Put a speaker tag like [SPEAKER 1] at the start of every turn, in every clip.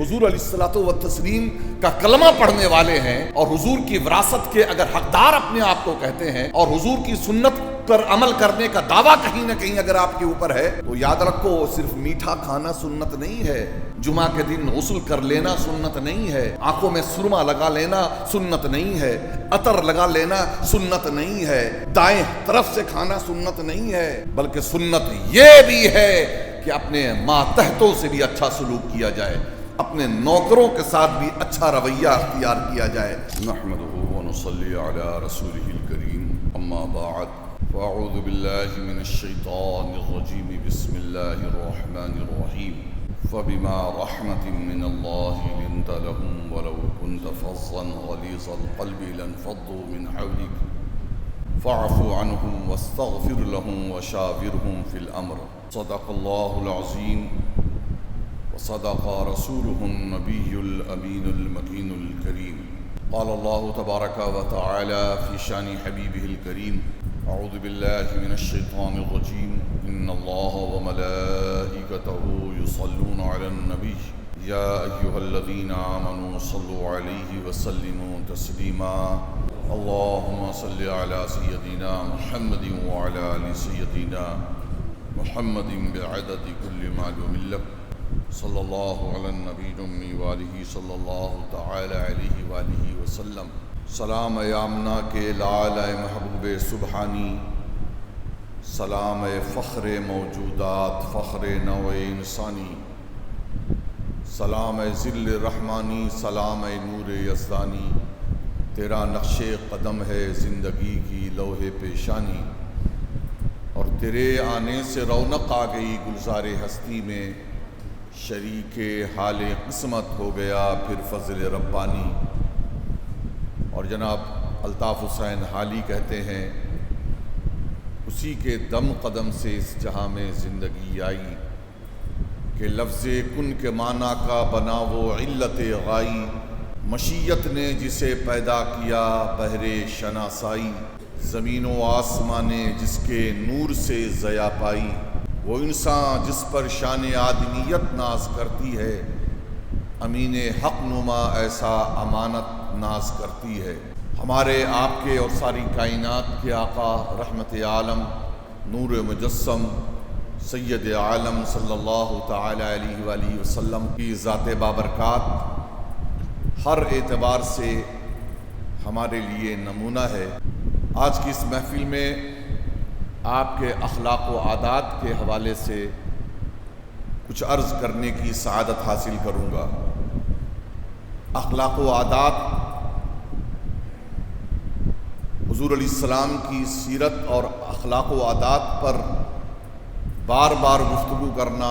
[SPEAKER 1] حضور علیہ الصلوۃ والتسلیم کا کلمہ پڑھنے والے ہیں اور حضور کی وراثت کے اگر حقدار اپنے آپ کو کہتے ہیں اور حضور کی سنت پر عمل کرنے کا دعویٰ کہیں نہ کہیں اگر آپ کے اوپر ہے تو یاد رکھو صرف میٹھا کھانا سنت نہیں ہے، جمعہ کے دن غسل کر لینا سنت نہیں ہے، آنکھوں میں سرما لگا لینا سنت نہیں ہے، عطر لگا لینا سنت نہیں ہے، دائیں طرف سے کھانا سنت نہیں ہے، بلکہ سنت یہ بھی ہے کہ اپنے ماتحتوں سے بھی اچھا سلوک کیا جائے، اپنے نوکروں کے ساتھ بھی اچھا رویہ اختیار کیا جائے۔
[SPEAKER 2] نحمده ونصلي على رسوله الكريم اما بعد فاعوذ بالله من الشيطان الرجيم بسم الله الرحمن الرحيم فبما رحمة من الله لنت لهم ولو كنت فظا غليظ القلب لانفضوا من حولك فاعف عنهم واستغفر لهم وشاورهم في الأمر صدق الله العظيم وصدق رسوله النبي الأمين المكين الكريم قال الله تبارك وتعالى في شان حبيبه الكريم أعوذ بالله من الشيطان الرجيم إن الله وملائكته يصلون على النبي يا أيها الذين آمنوا صلوا عليه وسلموا تسليما اللهم صل على سيدنا محمد وعلى آل سيدنا محمد بعدد كل معلوم لك صلی اللہ علی النبی الأمی وآلہ صلی اللہ تعالی علیہ وآلہ وسلم۔ سلام یامنا کے لعل محبوب سبحانی، سلام فخر موجودات فخر نوع انسانی، سلام ذل رحمانی، سلام نور یزدانی، تیرا نقش قدم ہے زندگی کی لوح پیشانی، اور تیرے آنے سے رونق آ گئی گلزار ہستی میں، شریک حال قسمت ہو گیا پھر فضل ربانی۔ اور جناب الطاف حسین حالی کہتے ہیں اسی کے دم قدم سے اس جہاں میں زندگی آئی کہ لفظ کن کے معنی کا بنا وہ علت غائی، مشیت نے جسے پیدا کیا بہر شناسائی، زمین و آسمان نے جس کے نور سے ضیا پائی، وہ انسان جس پر شان آدمیت ناز کرتی ہے، امین حق نما ایسا امانت ناز کرتی ہے۔ ہمارے آپ کے اور ساری کائنات کے آقا رحمت عالم نور مجسم سید عالم صلی اللہ تعالی علیہ وآلہ وسلم کی ذات بابرکات ہر اعتبار سے ہمارے لیے نمونہ ہے۔ آج کی اس محفل میں آپ کے اخلاق و عادات کے حوالے سے کچھ عرض کرنے کی سعادت حاصل کروں گا۔ اخلاق و عادات حضور علیہ السلام کی سیرت اور اخلاق و عادات پر بار بار گفتگو کرنا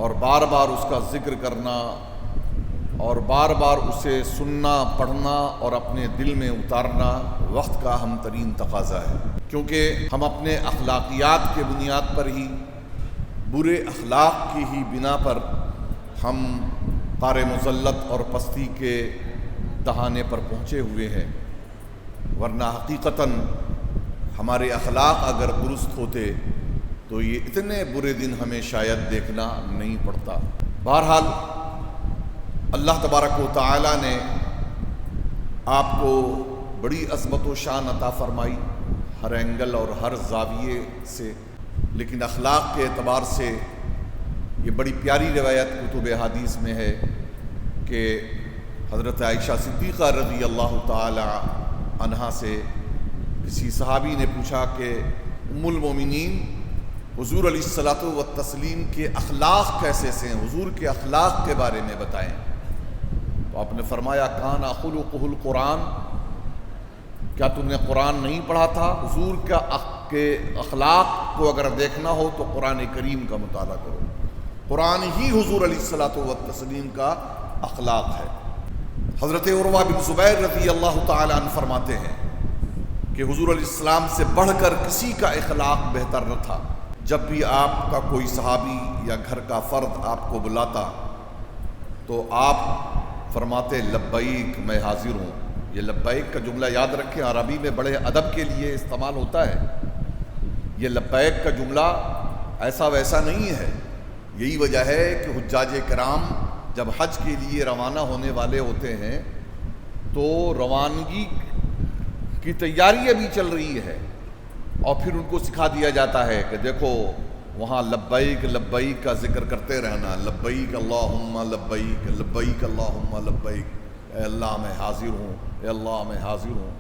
[SPEAKER 2] اور بار بار اس کا ذکر کرنا اور بار بار اسے سننا پڑھنا اور اپنے دل میں اتارنا وقت کا اہم ترین تقاضا ہے، کیونکہ ہم اپنے اخلاقیات کے بنیاد پر ہی، برے اخلاق کی ہی بنا پر ہم قار مذلت اور پستی کے دہانے پر پہنچے ہوئے ہیں، ورنہ حقیقتاً ہمارے اخلاق اگر درست ہوتے تو یہ اتنے برے دن ہمیں شاید دیکھنا نہیں پڑتا۔ بہرحال اللہ تبارک و تعالی نے آپ کو بڑی عظمت و شان عطا فرمائی ہر اینگل اور ہر زاویے سے، لیکن اخلاق کے اعتبار سے یہ بڑی پیاری روایت کتب حدیث میں ہے کہ حضرت عائشہ صدیقہ رضی اللہ تعالی عنہا سے کسی صحابی نے پوچھا کہ ام المومنین حضور علیہ الصلوۃ والتسلیم کے اخلاق کیسے سے ہیں، حضور کے اخلاق کے بارے میں بتائیں۔ تو آپ نے فرمایا کان خلقہ القرآن، کیا تم نے قرآن نہیں پڑھا تھا؟ حضور کے اخلاق کو اگر دیکھنا ہو تو قرآن کریم کا مطالعہ کرو، قرآن ہی حضور علیہ الصلوۃ والتسلیم کا اخلاق ہے۔ حضرت عروہ بن زبیر رضی اللہ تعالی عنہ فرماتے ہیں کہ حضور علیہ السلام سے بڑھ کر کسی کا اخلاق بہتر نہ تھا۔ جب بھی آپ کا کوئی صحابی یا گھر کا فرد آپ کو بلاتا تو آپ فرماتے لبیک میں حاضر ہوں۔ یہ لبیک کا جملہ یاد رکھیں، عربی میں بڑے ادب کے لیے استعمال ہوتا ہے۔ یہ لبیک کا جملہ ایسا ویسا نہیں ہے، یہی وجہ ہے کہ حجاج کرام
[SPEAKER 1] جب حج کے لیے روانہ ہونے والے ہوتے ہیں تو روانگی کی تیاری ابھی چل رہی ہے، اور پھر ان کو سکھا دیا جاتا ہے کہ دیکھو وہاں لبیک لبیک کا ذکر کرتے رہنا، لبیک اللہم لبیک، لبیک اللہم لبیک، اے اللہ میں حاضر ہوں، اے اللہ میں حاضر ہوں۔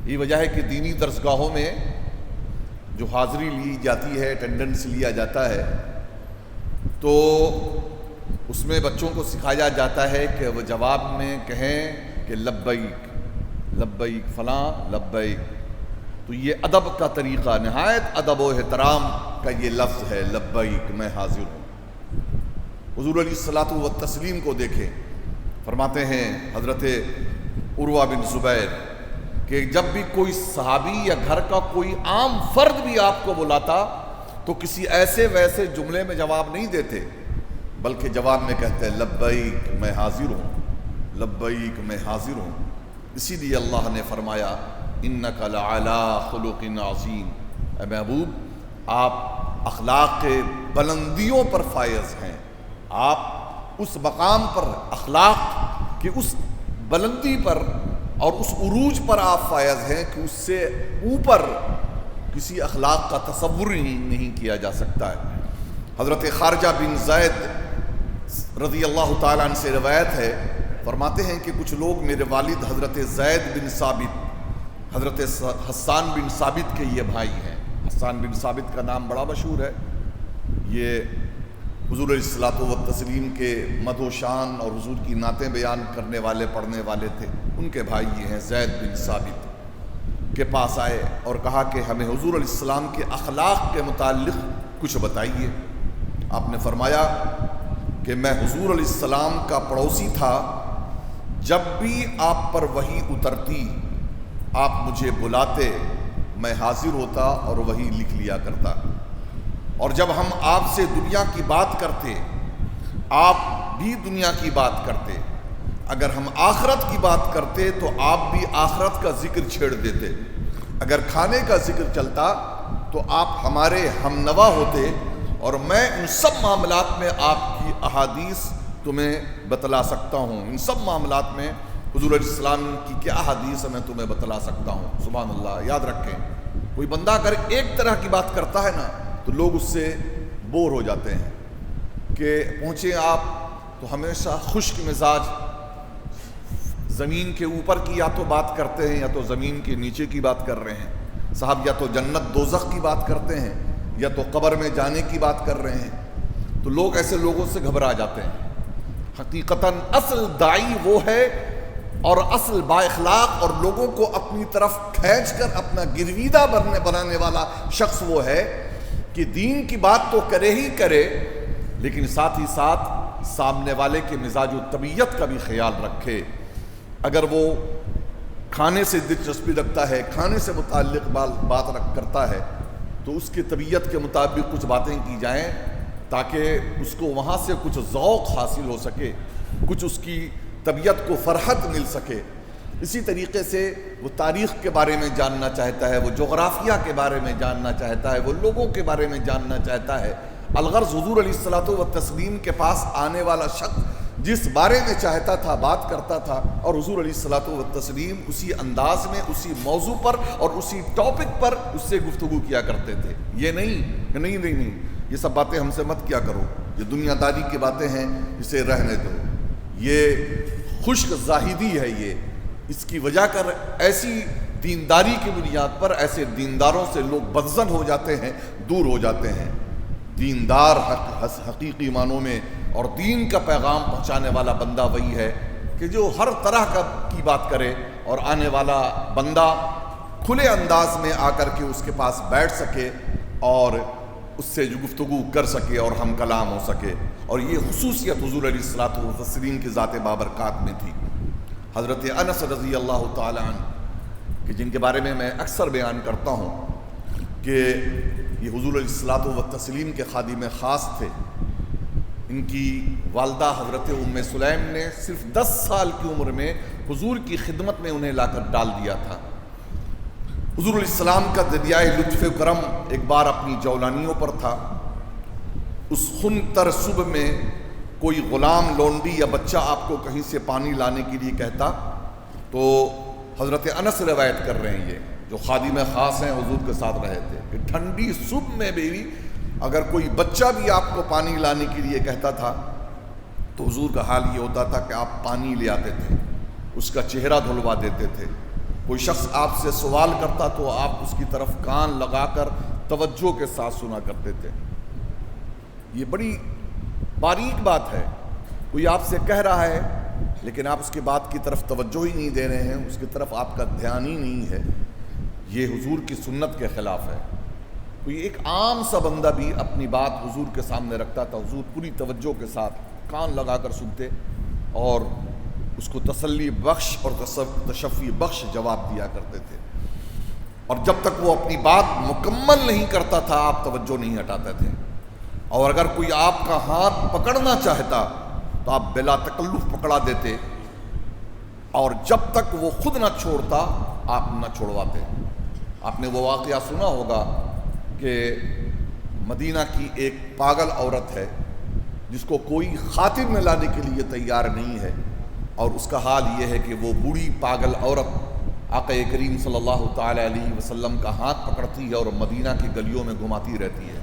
[SPEAKER 1] یہ وجہ ہے کہ دینی درسگاہوں میں جو حاضری لی جاتی ہے، اٹینڈنس لیا جاتا ہے، تو اس میں بچوں کو سکھایا جاتا ہے کہ وہ جواب میں کہیں کہ لبیک لبیک فلاں لبیک۔ تو یہ ادب کا طریقہ، نہایت ادب و احترام کا یہ لفظ ہے، لبیک میں حاضر ہوں۔ حضور علیہ الصلوۃ والتسلیم کو دیکھیں، فرماتے ہیں حضرت عروہ بن زبیر کہ جب بھی کوئی صحابی یا گھر کا کوئی عام فرد بھی آپ کو بلاتا تو کسی ایسے ویسے جملے میں جواب نہیں دیتے، بلکہ جواب میں کہتے ہیں لبیک میں حاضر ہوں، لبیک میں حاضر ہوں۔ اسی لیے اللہ نے فرمایا انک لعلی خلق عظیم، اے محبوب آپ اخلاق کے بلندیوں پر فائز ہیں، آپ اس مقام پر، اخلاق کی اس بلندی پر اور اس عروج پر آپ فائز ہیں کہ اس سے اوپر کسی اخلاق کا تصور ہی نہیں کیا جا سکتا ہے۔ حضرت خارجہ بن زید رضی اللہ تعالیٰ عنہ سے روایت ہے، فرماتے ہیں کہ کچھ لوگ میرے والد حضرت زید بن ثابت، حضرت حسان بن ثابت کے یہ بھائی ہیں، حسان بن ثابت کا نام بڑا مشہور ہے، یہ حضور علیہ الصلوۃ والتسلیم کے مدح و شان اور حضور کی نعتیں بیان کرنے والے، پڑھنے والے تھے۔ ان کے بھائی یہ ہیں زید بن ثابت، کے پاس آئے اور کہا کہ ہمیں حضور علیہ السلام کے اخلاق کے متعلق کچھ بتائیے۔ آپ نے فرمایا کہ میں حضور علیہ السلام کا پڑوسی تھا، جب بھی آپ پر وحی اترتی آپ مجھے بلاتے، میں حاضر ہوتا اور وحی لکھ لیا کرتا، اور جب ہم آپ سے دنیا کی بات کرتے آپ بھی دنیا کی بات کرتے، اگر ہم آخرت کی بات کرتے تو آپ بھی آخرت کا ذکر چھیڑ دیتے، اگر کھانے کا ذکر چلتا تو آپ ہمارے ہم نوا ہوتے، اور میں ان سب معاملات میں آپ کی احادیث تمہیں بتلا سکتا ہوں، ان سب معاملات میں حضور علیہ السلام کی کیا احادیث میں تمہیں بتلا سکتا ہوں۔ سبحان اللہ۔ یاد رکھیں، کوئی بندہ اگر ایک طرح کی بات کرتا ہے نا تو لوگ اس سے بور ہو جاتے ہیں کہ پہنچے آپ تو ہمیشہ خشک مزاج، زمین کے اوپر کی یا تو بات کرتے ہیں یا تو زمین کے نیچے کی بات کر رہے ہیں، صاحب یا تو جنت دوزخ کی بات کرتے ہیں یا تو قبر میں جانے کی بات کر رہے ہیں، تو لوگ ایسے لوگوں سے گھبرا جاتے ہیں۔ حقیقتاً اصل داعی وہ ہے اور اصل با اخلاق اور لوگوں کو اپنی طرف کھینچ کر اپنا گرویدہ بنانے والا شخص وہ ہے کہ دین کی بات تو کرے ہی کرے، لیکن ساتھ ہی ساتھ سامنے والے کے مزاج و طبیعت کا بھی خیال رکھے۔ اگر وہ کھانے سے دلچسپی رکھتا ہے، کھانے سے متعلق بات کرتا ہے، تو اس کی طبیعت کے مطابق کچھ باتیں کی جائیں تاکہ اس کو وہاں سے کچھ ذوق حاصل ہو سکے، کچھ اس کی طبیعت کو فرحت مل سکے۔ اسی طریقے سے وہ تاریخ کے بارے میں جاننا چاہتا ہے، وہ جغرافیہ کے بارے میں جاننا چاہتا ہے، وہ لوگوں کے بارے میں جاننا چاہتا ہے۔ الغرض حضور علیہ الصلوۃ والتسلیم کے پاس آنے والا شخص جس بارے میں چاہتا تھا بات کرتا تھا، اور حضور علیہ الصلوۃ والتسلیم اسی انداز میں، اسی موضوع پر اور اسی ٹاپک پر اس سے گفتگو کیا کرتے تھے۔ یہ نہیں کہ نہیں یہ سب باتیں ہم سے مت کیا کرو، یہ دنیا داری کی باتیں ہیں، اسے رہنے دو، یہ خشک زاہدی ہے۔ یہ اس کی وجہ کر ایسی دینداری کی بنیاد پر ایسے دینداروں سے لوگ بدظن ہو جاتے ہیں، دور ہو جاتے ہیں۔ دیندار حقیقی معنوں میں اور دین کا پیغام پہنچانے والا بندہ وہی ہے کہ جو ہر طرح کی بات کرے اور آنے والا بندہ کھلے انداز میں آ کر کے اس کے پاس بیٹھ سکے اور اس سے جو گفتگو کر سکے اور ہم کلام ہو سکے۔ اور یہ خصوصیت حضور علیہ الصلوۃ والتسلیم کی ذات بابرکات میں تھی۔ حضرت انس رضی اللہ تعالی عنہ کہ جن کے بارے میں اکثر بیان کرتا ہوں کہ یہ حضور علیہ الصلوۃ والتسلیم کے خادم خاص تھے، ان کی والدہ حضرت ام سلیم نے صرف 10 سال کی عمر میں حضور کی خدمت میں انہیں لا کر ڈال دیا تھا۔ حضور علیہ السلام کا دریائے لطف و کرم ایک بار اپنی جولانیوں پر تھا، اس خنتر صبح میں کوئی غلام لونڈی یا بچہ آپ کو کہیں سے پانی لانے کے لیے کہتا تو حضرت انس روایت کر رہے ہیں، یہ جو خادم خاص ہیں حضور کے ساتھ رہے تھے، کہ ٹھنڈی صبح میں بھی اگر کوئی بچہ بھی آپ کو پانی لانے کے لیے کہتا تھا تو حضور کا حال یہ ہوتا تھا کہ آپ پانی لے آتے تھے، اس کا چہرہ دھلوا دیتے تھے۔ کوئی شخص آپ سے سوال کرتا تو آپ اس کی طرف کان لگا کر توجہ کے ساتھ سنا کرتے تھے۔ یہ بڑی باریک بات ہے، کوئی آپ سے کہہ رہا ہے لیکن آپ اس کی بات کی طرف توجہ ہی نہیں دے رہے ہیں، اس کی طرف آپ کا دھیان ہی نہیں ہے، یہ حضور کی سنت کے خلاف ہے۔ کوئی ایک عام سا بندہ بھی اپنی بات حضور کے سامنے رکھتا تھا، حضور پوری توجہ کے ساتھ کان لگا کر سنتے اور اس کو تسلی بخش اور تشفی بخش جواب دیا کرتے تھے، اور جب تک وہ اپنی بات مکمل نہیں کرتا تھا آپ توجہ نہیں ہٹاتے تھے، اور اگر کوئی آپ کا ہاتھ پکڑنا چاہتا تو آپ بلا تکلف پکڑا دیتے، اور جب تک وہ خود نہ چھوڑتا آپ نہ چھوڑواتے۔ آپ نے وہ واقعہ سنا ہوگا کہ مدینہ کی ایک پاگل عورت ہے جس کو کوئی خاطر میں لانے کے لیے تیار نہیں ہے، اور اس کا حال یہ ہے کہ وہ بوڑھی پاگل عورت آقا کریم صلی اللہ تعالی علیہ وسلم کا ہاتھ پکڑتی ہے اور مدینہ کی گلیوں میں گھماتی رہتی ہے،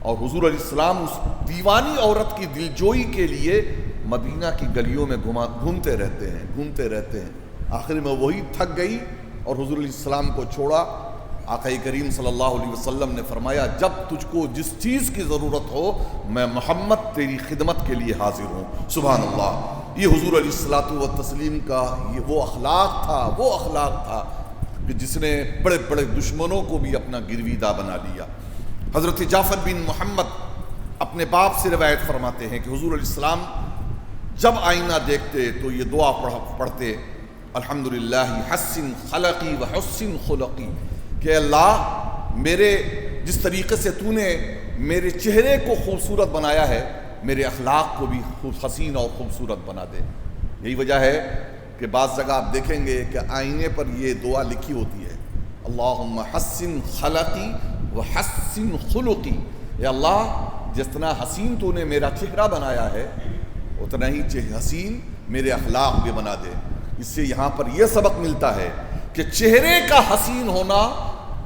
[SPEAKER 1] اور حضور علیہ السلام اس دیوانی عورت کی دلجوئی کے لیے مدینہ کی گلیوں میں گھومتے رہتے ہیں۔ آخر میں وہی تھک گئی اور حضور علیہ السلام کو چھوڑا۔ آقا کریم صلی اللہ علیہ وسلم نے فرمایا، جب تجھ کو جس چیز کی ضرورت ہو میں محمد تیری خدمت کے لیے حاضر ہوں۔ سبحان اللہ، یہ حضور علیہ الصلوۃ والتسلیم کا یہ وہ اخلاق تھا کہ جس نے بڑے بڑے دشمنوں کو بھی اپنا گرویدہ بنا لیا۔ حضرت جعفر بن محمد اپنے باپ سے روایت فرماتے ہیں کہ حضور علیہ السلام جب آئینہ دیکھتے تو یہ دعا پڑھتے، الحمدللہ حسن خلقی و حسن خلقی، کہ اللہ میرے جس طریقے سے تو نے میرے چہرے کو خوبصورت بنایا ہے میرے اخلاق کو بھی حسین اور خوبصورت بنا دے۔ یہی وجہ ہے کہ بعض جگہ آپ دیکھیں گے کہ آئینے پر یہ دعا لکھی ہوتی ہے، اللہم حسن خلقی و حسن خلقی، اے اللہ جس طرح حسین تو نے میرا چہرہ بنایا ہے اتنا ہی حسین میرے اخلاق بھی بنا دے۔ اس سے یہاں پر یہ سبق ملتا ہے کہ چہرے کا حسین ہونا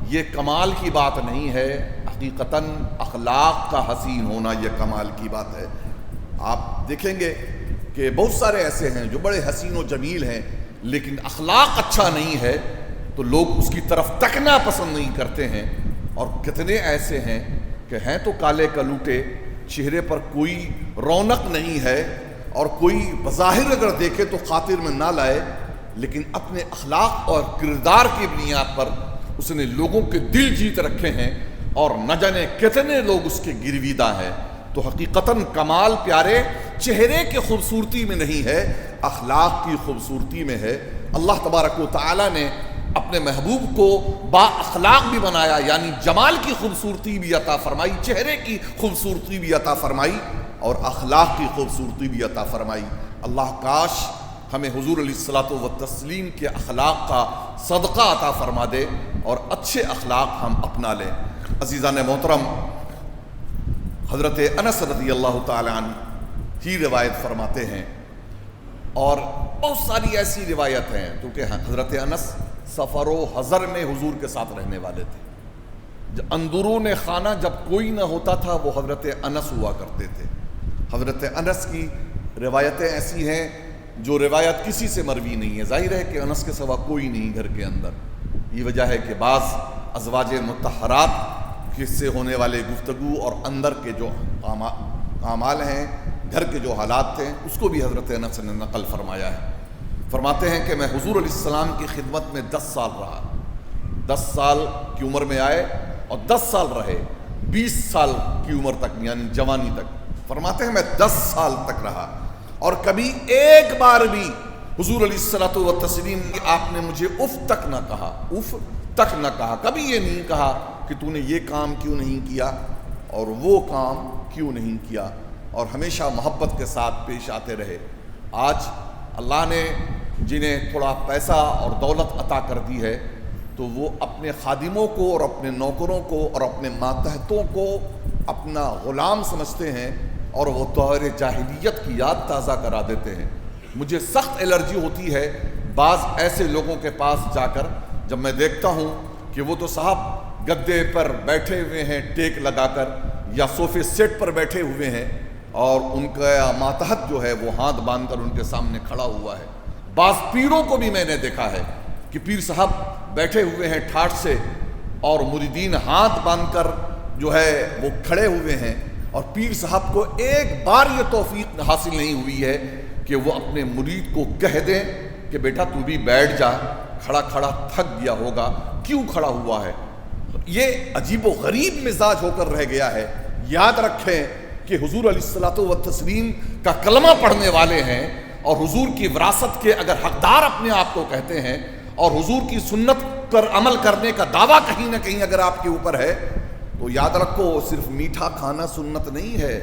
[SPEAKER 1] یہ کمال کی بات نہیں ہے، حقیقتاً اخلاق کا حسین ہونا یہ کمال کی بات ہے۔ آپ دیکھیں گے کہ بہت سارے ایسے ہیں جو بڑے حسین و جمیل ہیں لیکن اخلاق اچھا نہیں ہے تو لوگ اس کی طرف تکنا پسند نہیں کرتے ہیں، اور کتنے ایسے ہیں کہ ہیں تو کالے کلوٹے، چہرے پر کوئی رونق نہیں ہے اور کوئی بظاہر اگر دیکھے تو خاطر میں نہ لائے، لیکن اپنے اخلاق اور کردار کی بنیاد پر اس نے لوگوں کے دل جیت رکھے ہیں اور نہ جانے کتنے لوگ اس کے گرویدہ ہیں۔ تو حقیقتاً کمال پیارے چہرے کی خوبصورتی میں نہیں ہے، اخلاق کی خوبصورتی میں ہے۔ اللہ تبارک و تعالی نے اپنے محبوب کو با اخلاق بھی بنایا، یعنی جمال کی خوبصورتی بھی عطا فرمائی، چہرے کی خوبصورتی بھی عطا فرمائی اور اخلاق کی خوبصورتی بھی عطا فرمائی۔ اللہ کاش ہمیں حضور علیہ الصلوۃ والتسلیم کے اخلاق کا صدقہ عطا فرما دے اور اچھے اخلاق ہم اپنا لیں۔ عزیزان محترم، حضرت انس رضی اللہ تعالی عنہ ہی روایت فرماتے ہیں، اور بہت ساری ایسی روایت ہیں کیونکہ حضرت انس سفر و حضر میں حضور کے ساتھ رہنے والے تھے۔ اندرون خانہ جب کوئی نہ ہوتا تھا وہ حضرت انس ہوا کرتے تھے۔ حضرت انس کی روایتیں ایسی ہیں جو روایت کسی سے مروی نہیں ہے، ظاہر ہے کہ انس کے سوا کوئی نہیں گھر کے اندر۔ یہ وجہ ہے کہ بعض ازواج مطہرات سے ہونے والے گفتگو اور اندر کے جو اعمال ہیں، گھر کے جو حالات تھے، اس کو بھی حضرت انس نے نقل فرمایا ہے۔ فرماتے ہیں کہ میں حضور علیہ السلام کی خدمت میں 10 سال رہا، 10 سال کی عمر میں آئے اور 10 سال رہے، 20 سال کی عمر تک یعنی جوانی تک۔ فرماتے ہیں میں 10 سال تک رہا اور کبھی ایک بار بھی حضور علیہ الصلوۃ والتسلیم آپ نے مجھے اف تک نہ کہا، اف تک نہ کہا، کبھی یہ نہیں کہا کہ تو نے یہ کام کیوں نہیں کیا اور وہ کام کیوں نہیں کیا، اور ہمیشہ محبت کے ساتھ پیش آتے رہے۔ آج اللہ نے جنہیں تھوڑا پیسہ اور دولت عطا کر دی ہے تو وہ اپنے خادموں کو اور اپنے نوکروں کو اور اپنے ماتحتوں کو اپنا غلام سمجھتے ہیں اور وہ دور جاہلیت کی یاد تازہ کرا دیتے ہیں۔ مجھے سخت الرجی ہوتی ہے بعض ایسے لوگوں کے پاس جا کر، جب میں دیکھتا ہوں کہ وہ تو صاحب گدے پر بیٹھے ہوئے ہیں ٹیک لگا کر، یا صوفے سیٹ پر بیٹھے ہوئے ہیں، اور ان کا ماتحت جو ہے وہ ہاتھ باندھ کر ان کے سامنے کھڑا ہوا ہے۔ بعض پیروں کو بھی میں نے دیکھا ہے کہ پیر صاحب بیٹھے ہوئے ہیں ٹھاٹھ سے، اور مریدین ہاتھ باندھ کر جو ہے وہ کھڑے ہوئے ہیں، اور پیر صاحب کو ایک بار یہ توفیق حاصل نہیں ہوئی ہے کہ وہ اپنے مرید کو کہہ دیں کہ بیٹا تو بھی بیٹھ جا، کھڑا کھڑا تھک گیا ہوگا، کیوں کھڑا ہوا ہے۔ یہ عجیب و غریب مزاج ہو کر رہ گیا ہے۔ یاد رکھیں کہ حضور علیہ الصلوۃ والتسلیم کا کلمہ پڑھنے والے ہیں، اور حضور کی وراثت کے اگر حقدار اپنے آپ کو کہتے ہیں، اور حضور کی سنت پر عمل کرنے کا دعویٰ کہیں نہ کہیں اگر آپ کے اوپر ہے، تو یاد رکھو صرف میٹھا کھانا سنت نہیں ہے،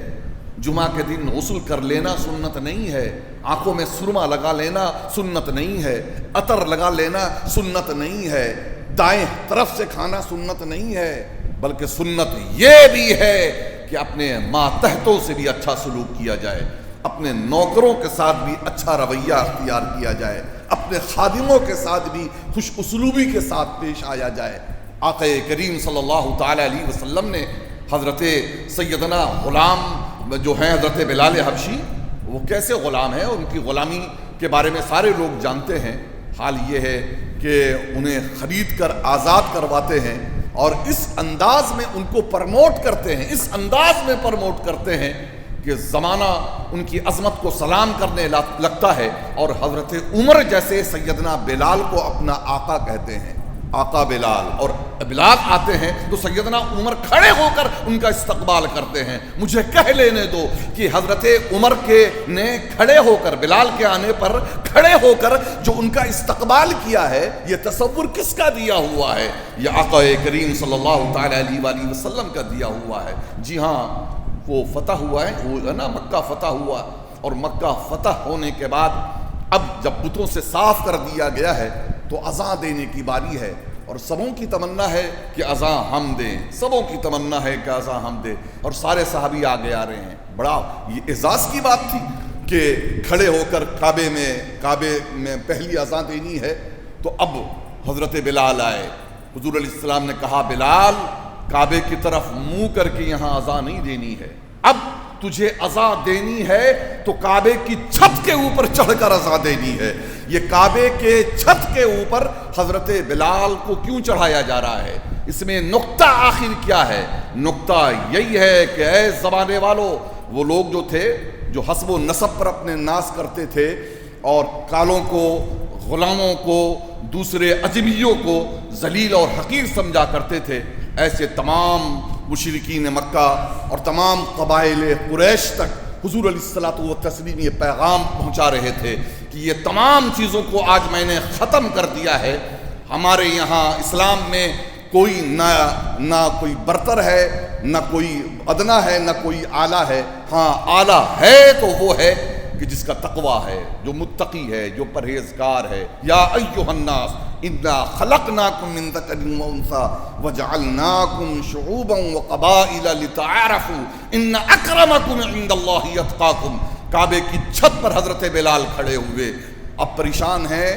[SPEAKER 1] جمعہ کے دن غسل کر لینا سنت نہیں ہے، آنکھوں میں سرما لگا لینا سنت نہیں ہے، عطر لگا لینا سنت نہیں ہے، دائیں طرف سے کھانا سنت نہیں ہے، بلکہ سنت یہ بھی ہے کہ اپنے ماتحتوں سے بھی اچھا سلوک کیا جائے، اپنے نوکروں کے ساتھ بھی اچھا رویہ اختیار کیا جائے، اپنے خادموں کے ساتھ بھی خوش اسلوبی کے ساتھ پیش آیا جائے۔ آقا کریم صلی اللہ تعالی علیہ وسلم نے حضرت سیدنا غلام جو ہیں حضرت بلال حبشی، وہ کیسے غلام ہیں، ان کی غلامی کے بارے میں سارے لوگ جانتے ہیں۔ حال یہ ہے کہ انہیں خرید کر آزاد کرواتے ہیں، اور اس انداز میں ان کو پرموٹ کرتے ہیں، اس انداز میں پرموٹ کرتے ہیں کہ زمانہ ان کی عظمت کو سلام کرنے لگتا ہے، اور حضرت عمر جیسے سیدنا بلال کو اپنا آقا کہتے ہیں، آقا بلال، اور بلال آتے ہیں تو سیدنا عمر کھڑے ہو کر ان کا استقبال کرتے ہیں۔ مجھے کہہ لینے دو کہ حضرت عمر نے کھڑے ہو کر، بلال کے آنے پر کھڑے ہو کر جو ان کا استقبال کیا ہے، یہ تصور کس کا دیا ہوا ہے؟ یہ آقا کریم صلی اللہ تعالی علیہ وآلہ وسلم کا دیا ہوا ہے۔ جی ہاں، وہ فتح ہوا ہے، وہ نا مکہ فتح ہوا، اور مکہ فتح ہونے کے بعد اب جب بتوں سے صاف کر دیا گیا ہے تو اذان دینے کی باری ہے، اور سبوں کی تمنا ہے کہ اذان ہم دیں، سبوں کی تمنا ہے کہ اذان ہم دیں، اور سارے صحابی آگے آ رہے ہیں۔ بڑا یہ اعزاز کی بات تھی کہ کھڑے ہو کر کعبے میں پہلی اذان دینی ہے۔ تو اب حضرت بلال آئے، حضور علیہ السلام نے کہا بلال کعبے کی طرف منہ کر کے یہاں اذان نہیں دینی ہے، اب تجھے اذان دینی ہے تو کعبے کی چھت کے اوپر چڑھ کر اذان دینی ہے۔ یہ کعبے کے چھت کے اوپر حضرت بلال کو کیوں چڑھایا جا رہا ہے؟ اس میں نقطہ آخر کیا ہے؟ نقطہ یہی ہے کہ اے زمانے والوں، وہ لوگ جو تھے جو حسب و نسب پر اپنے ناز کرتے تھے، اور کالوں کو، غلاموں کو، دوسرے اجمیوں کو ذلیل اور حقیر سمجھا کرتے تھے، ایسے تمام مشرکین مکہ اور تمام قبائل قریش تک حضور علیہ الصلوۃ والتسلیم یہ پیغام پہنچا رہے تھے کہ یہ تمام چیزوں کو آج میں نے ختم کر دیا ہے۔ ہمارے یہاں اسلام میں کوئی نہ کوئی برتر ہے، نہ کوئی ادنا ہے، نہ کوئی اعلیٰ ہے۔ ہاں اعلیٰ ہے تو وہ ہے کہ جس کا تقویٰ ہے، جو متقی ہے، جو پرہیزگار ہے۔ یا ایھا الناس انا خلقناکم من ذکر و انثی وجعلناکم شعوبا وقبائل لتعارفوا ان اکرمکم عند اللہ اتقاکم۔ کعبے کی چھت پر حضرت بلال کھڑے ہوئے، اب پریشان ہیں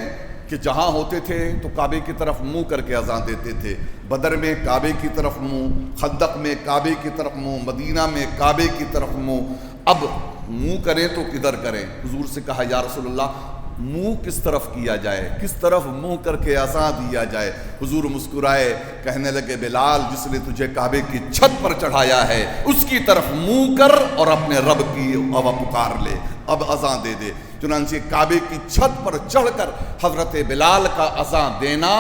[SPEAKER 1] کہ جہاں ہوتے تھے تو کعبے کی طرف منہ کر کے اذان دیتے تھے، بدر میں کعبے کی طرف منہ، خندق میں کعبے کی طرف منہ، مدینہ میں کعبے کی طرف منہ، اب منہ کریں تو کدھر کریں؟ حضور سے کہا یا رسول اللہ منہ کس طرف کیا جائے، کس طرف منہ کر کے اذان دیا جائے؟ حضور مسکرائے، کہنے لگے بلال جس نے تجھے کعبے کی چھت پر چڑھایا ہے اس کی طرف منہ کر اور اپنے رب کی ہوا پکار لے، اب اذان دے دے۔ چنانچہ کعبے کی چھت پر چڑھ کر حضرت بلال کا اذان دینا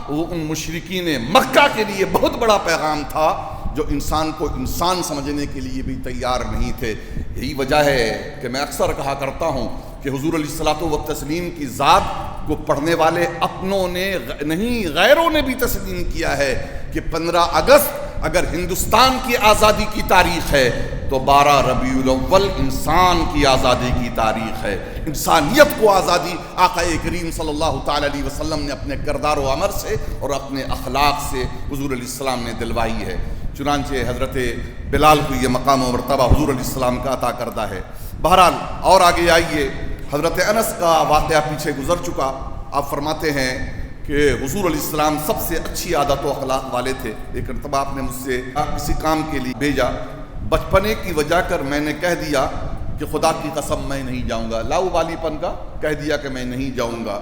[SPEAKER 1] وہ ان مشرکین مکہ کے لیے بہت بڑا پیغام تھا جو انسان کو انسان سمجھنے کے لیے بھی تیار نہیں تھے۔ یہی وجہ ہے کہ میں اکثر کہا کرتا ہوں کہ حضور علیہ الصلوۃ والتسلیم کی ذات کو پڑھنے والے اپنوں نے نہیں غیروں نے بھی تسلیم کیا ہے کہ 15 اگست اگر ہندوستان کی آزادی کی تاریخ ہے تو 12 ربیع الاول انسان کی آزادی کی تاریخ ہے۔ انسانیت کو آزادی آقا کریم صلی اللہ تعالی علیہ وسلم نے اپنے کردار و عمل سے اور اپنے اخلاق سے حضور علیہ السلام نے دلوائی ہے۔ چنانچہ حضرت بلال کو یہ مقام و مرتبہ حضور علیہ السلام کا عطا کردہ ہے۔ بہرحال اور آگے آئیے، حضرت انس کا واقعہ پیچھے گزر چکا۔ آپ فرماتے ہیں کہ حضور علیہ السلام سب سے اچھی عادت و اخلاق والے تھے۔ ایک مرتبہ آپ نے مجھ سے کسی کام کے لیے بھیجا، بچپنے کی وجہ کر میں نے کہہ دیا کہ خدا کی قسم میں نہیں جاؤں گا، لاؤبالی پن کا کہہ دیا کہ میں نہیں جاؤں گا،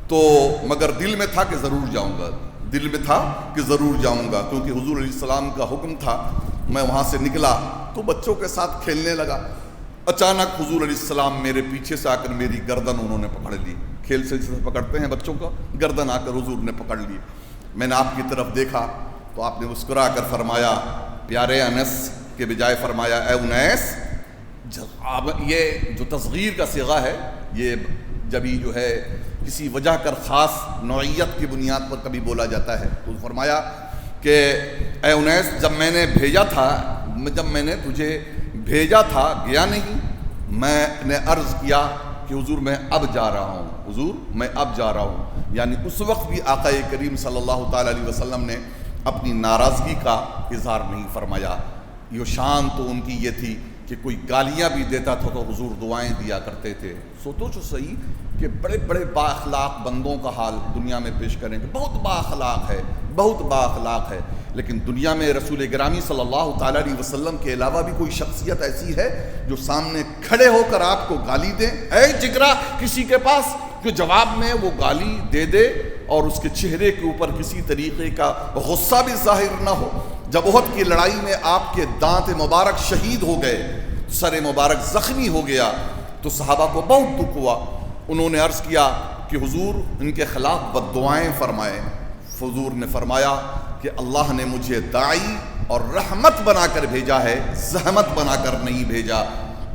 [SPEAKER 1] تو مگر دل میں تھا کہ ضرور جاؤں گا، دل میں تھا کہ ضرور جاؤں گا، کیونکہ حضور علیہ السلام کا حکم تھا۔ میں وہاں سے نکلا تو بچوں کے ساتھ کھیلنے لگا، اچانک حضور علیہ السلام میرے پیچھے سے آ کر میری گردن انہوں نے پکڑ لی۔ کھیل سے پکڑتے ہیں بچوں کا، گردن آ کر حضور نے پکڑ لی۔ میں نے آپ کی طرف دیکھا تو آپ نے مسکرا کر فرمایا پیارے انس کے بجائے فرمایا اے انیس۔ یہ جو تصغیر کا صیغہ ہے، یہ جبھی جو ہے کسی وجہ کر خاص نوعیت کی بنیاد پر کبھی بولا جاتا ہے، تو فرمایا کہ اے انیس، جب میں نے تجھے بھیجا تھا گیا نہیں، میں نے عرض کیا کہ حضور میں اب جا رہا ہوں، حضور میں اب جا رہا ہوں۔ یعنی اس وقت بھی آقا کریم صلی اللہ تعالیٰ علیہ وسلم نے اپنی ناراضگی کا اظہار نہیں فرمایا۔ یہ شان تو ان کی یہ تھی کہ کوئی گالیاں بھی دیتا تھا تو حضور دعائیں دیا کرتے تھے۔ سوچو جو صحیح کہ بڑے بڑے با اخلاق بندوں کا حال دنیا میں پیش کریں کہ بہت با اخلاق ہے، بہت با اخلاق ہے، لیکن دنیا میں رسول گرامی صلی اللہ تعالیٰ علیہ وسلم کے علاوہ بھی کوئی شخصیت ایسی ہے جو سامنے کھڑے ہو کر آپ کو گالی دے؟ ہے جگرا کسی کے پاس جو جواب میں وہ گالی دے دے اور اس کے چہرے کے اوپر کسی طریقے کا غصہ بھی ظاہر نہ ہو؟ جب احد کی لڑائی میں آپ کے دانت مبارک شہید ہو گئے، سر مبارک زخمی ہو گیا، تو صحابہ کو بہت دکھ ہوا۔ انہوں نے عرض کیا کہ حضور ان کے خلاف بد دعائیں فرمائے۔ حضور نے فرمایا کہ اللہ نے مجھے داعی اور رحمت بنا کر بھیجا ہے، زحمت بنا کر نہیں بھیجا،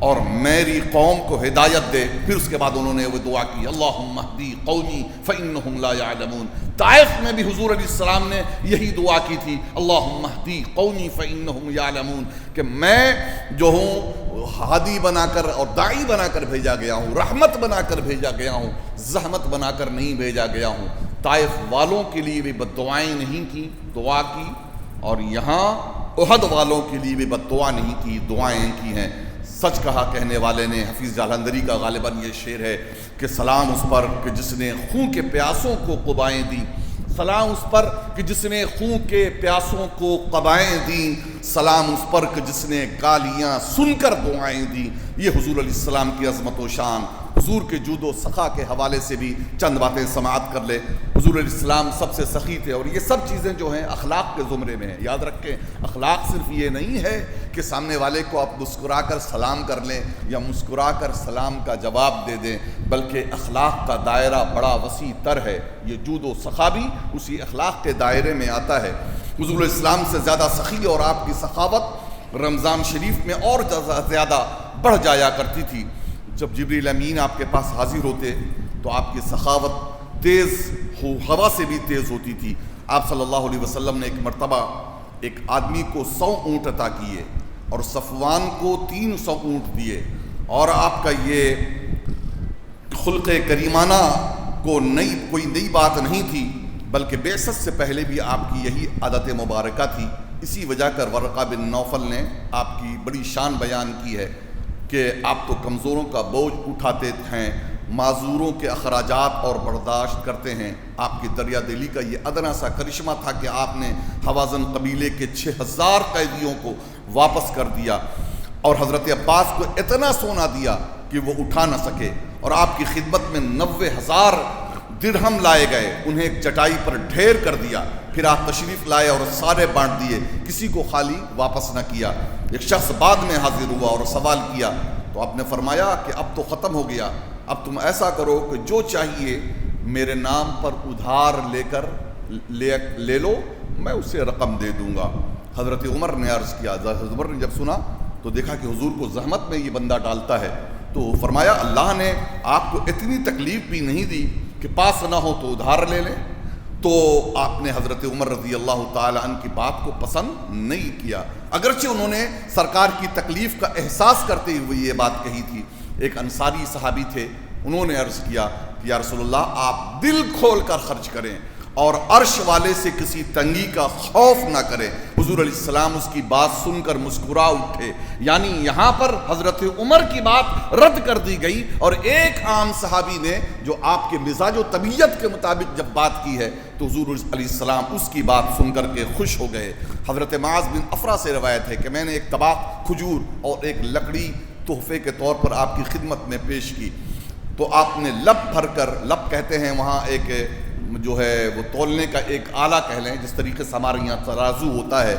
[SPEAKER 1] اور میری قوم کو ہدایت دے۔ پھر اس کے بعد انہوں نے وہ دعا کی اللہم اہدی قومی فإنہم لا یعلمون۔ طائف میں بھی حضور علیہ السلام نے یہی دعا کی تھی اللہم اہدی قومی فإنہم یعلمون، کہ میں جو ہوں ہادی بنا کر اور داعی بنا کر بھیجا گیا ہوں، رحمت بنا کر بھیجا گیا ہوں، زحمت بنا کر نہیں بھیجا گیا ہوں۔ طائف والوں کے لیے بھی بد دعائیں نہیں کی، دعا کی، اور یہاں احد والوں کے لیے بھی بد دعا نہیں کی، دعائیں کی ہیں۔ سچ کہا کہنے والے نے، حفیظ جالندھری کا غالباً یہ شعر ہے کہ سلام اس پر کہ جس نے خون کے پیاسوں کو قبائیں دیں، سلام اس پر کہ جس نے خون کے پیاسوں کو قبائیں دیں، سلام اس پر کہ جس نے گالیاں سن کر دعائیں دیں۔ یہ حضور علیہ السلام کی عظمت و شان۔ حضور کے جود و سخا کے حوالے سے بھی چند باتیں سماعت کر لے۔ حضور علیہ السلام سب سے سخی تھے، اور یہ سب چیزیں جو ہیں اخلاق کے زمرے میں ہیں۔ یاد رکھیں، اخلاق صرف یہ نہیں ہے کہ سامنے والے کو آپ مسکرا کر سلام کر لیں یا مسکرا کر سلام کا جواب دے دیں، بلکہ اخلاق کا دائرہ بڑا وسیع تر ہے۔ یہ جود و سخا بھی اسی اخلاق کے دائرے میں آتا ہے۔ حضور علیہ السلام سے زیادہ سخی اور آپ کی سخاوت رمضان شریف میں اور زیادہ بڑھ جایا کرتی تھی۔ جب جبریل امین آپ کے پاس حاضر ہوتے تو آپ کی سخاوت تیز ہوا سے بھی تیز ہوتی تھی۔ آپ صلی اللہ علیہ وسلم نے ایک مرتبہ ایک آدمی کو 100 اونٹ عطا کیے اور صفوان کو 300 اونٹ دیے، اور آپ کا یہ خلق کریمانہ کو کوئی نئی بات نہیں تھی، بلکہ بعثت سے پہلے بھی آپ کی یہی عادت مبارکہ تھی۔ اسی وجہ کر ورقہ بن نوفل نے آپ کی بڑی شان بیان کی ہے کہ آپ تو کمزوروں کا بوجھ اٹھاتے ہیں، معذوروں کے اخراجات اور برداشت کرتے ہیں۔ آپ کی دریا دلی کا یہ ادنا سا کرشمہ تھا کہ آپ نے حوازن قبیلے کے 6000 قیدیوں کو واپس کر دیا، اور حضرت عباس کو اتنا سونا دیا کہ وہ اٹھا نہ سکے، اور آپ کی خدمت میں 90,000 درہم لائے گئے، انہیں ایک چٹائی پر ڈھیر کر دیا، پھر آپ تشریف لائے اور سارے بانٹ دیے، کسی کو خالی واپس نہ کیا۔ ایک شخص بعد میں حاضر ہوا اور سوال کیا تو آپ نے فرمایا کہ اب تو ختم ہو گیا، اب تم ایسا کرو کہ جو چاہیے میرے نام پر ادھار لے لو، میں اسے رقم دے دوں گا۔ حضرت عمر نے عرض کیا، حضرت عمر نے جب سنا تو دیکھا کہ حضور کو زحمت میں یہ بندہ ڈالتا ہے، تو فرمایا اللہ نے آپ کو اتنی تکلیف بھی نہیں دی کہ پاس نہ ہو تو ادھار لے لیں۔ تو آپ نے حضرت عمر رضی اللہ تعالی عنہ کی بات کو پسند نہیں کیا، اگرچہ انہوں نے سرکار کی تکلیف کا احساس کرتے ہوئے یہ بات کہی تھی۔ ایک انصاری صحابی تھے، انہوں نے عرض کیا کہ یا رسول اللہ آپ دل کھول کر خرچ کریں اور عرش والے سے کسی تنگی کا خوف نہ کرے۔ حضور علیہ السلام اس کی بات سن کر مسکرا اٹھے، یعنی یہاں پر حضرت عمر کی بات رد کر دی گئی، اور ایک عام صحابی نے جو آپ کے مزاج و طبیعت کے مطابق جب بات کی ہے تو حضور علیہ السلام اس کی بات سن کر کے خوش ہو گئے۔ حضرت معاذ بن افرا سے روایت ہے کہ میں نے ایک طباق کھجور اور ایک لکڑی تحفے کے طور پر آپ کی خدمت میں پیش کی، تو آپ نے لب بھر کر، لب کہتے ہیں وہاں ایک جو ہے وہ تولنے کا ایک آلہ کہہ لیں، جس طریقے سے ہمارے یہاں ترازو ہوتا ہے،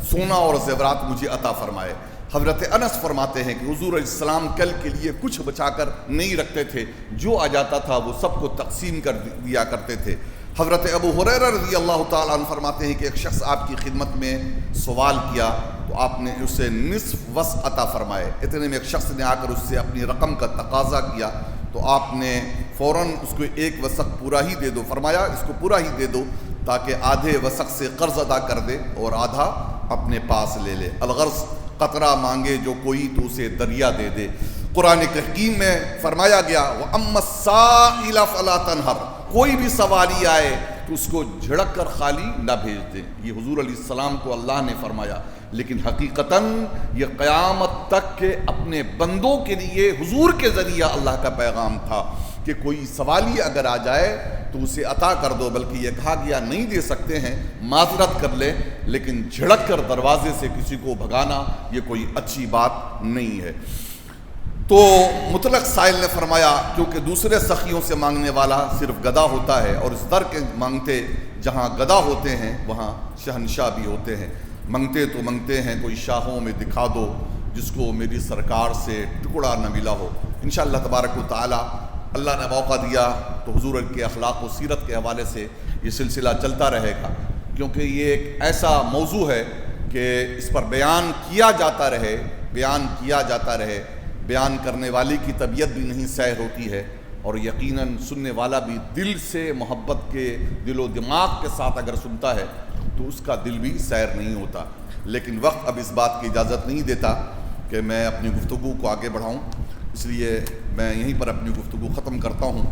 [SPEAKER 1] سونا اور زیورات مجھے عطا فرمائے۔ حضرت انس فرماتے ہیں کہ حضور علیہ السلام کل کے لیے کچھ بچا کر نہیں رکھتے تھے، جو آ جاتا تھا وہ سب کو تقسیم کر دیا کرتے تھے۔ حضرت ابو ہریرہ رضی اللہ تعالیٰ عنہ فرماتے ہیں کہ ایک شخص آپ کی خدمت میں سوال کیا تو آپ نے اسے نصف وسع عطا فرمائے۔ اتنے میں ایک شخص نے آ کر اس سے اپنی رقم کا تقاضا کیا تو آپ نے فوراً اس کو ایک وسق پورا ہی دے دو، فرمایا اس کو پورا ہی دے دو تاکہ آدھے وسق سے قرض ادا کر دے اور آدھا اپنے پاس لے لے۔ الغرض قطرہ مانگے جو کوئی تو اسے دریا دے دے۔ قرآن حکیم میں فرمایا گیا وَأَمَّا السَّائِلَ فَلَا تَنْهَرْ، کوئی بھی سوالی آئے تو اس کو جھڑک کر خالی نہ بھیج دیں۔ یہ حضور علیہ السلام کو اللہ نے فرمایا، لیکن حقیقتاً یہ قیامت تک کے اپنے بندوں کے لیے حضور کے ذریعہ اللہ کا پیغام تھا کہ کوئی سوالی اگر آ جائے تو اسے عطا کر دو، بلکہ یہ کہا گیا نہیں دے سکتے ہیں معذرت کر لے، لیکن جھڑک کر دروازے سے کسی کو بھگانا یہ کوئی اچھی بات نہیں ہے۔ تو مطلق سائل نے فرمایا کیونکہ دوسرے سخیوں سے مانگنے والا صرف گدا ہوتا ہے، اور اس در کے مانگتے جہاں گدا ہوتے ہیں وہاں شہنشاہ بھی ہوتے ہیں۔ منگتے تو منگتے ہیں کوئی شاہوں میں دکھا دو جس کو میری سرکار سے ٹکڑا نہ ملا ہو۔ انشاءاللہ تبارک و تعالی اللہ نے موقع دیا تو حضور کے اخلاق و سیرت کے حوالے سے یہ سلسلہ چلتا رہے گا، کیونکہ یہ ایک ایسا موضوع ہے کہ اس پر بیان کیا جاتا رہے، بیان کرنے والی کی طبیعت بھی نہیں سیر ہوتی ہے، اور یقیناً سننے والا بھی دل سے محبت کے دل و دماغ کے ساتھ اگر سنتا ہے تو اس کا دل بھی سیر نہیں ہوتا۔ لیکن وقت اب اس بات کی اجازت نہیں دیتا کہ میں اپنی گفتگو کو آگے بڑھاؤں، اس لیے میں یہیں پر اپنی گفتگو ختم کرتا ہوں۔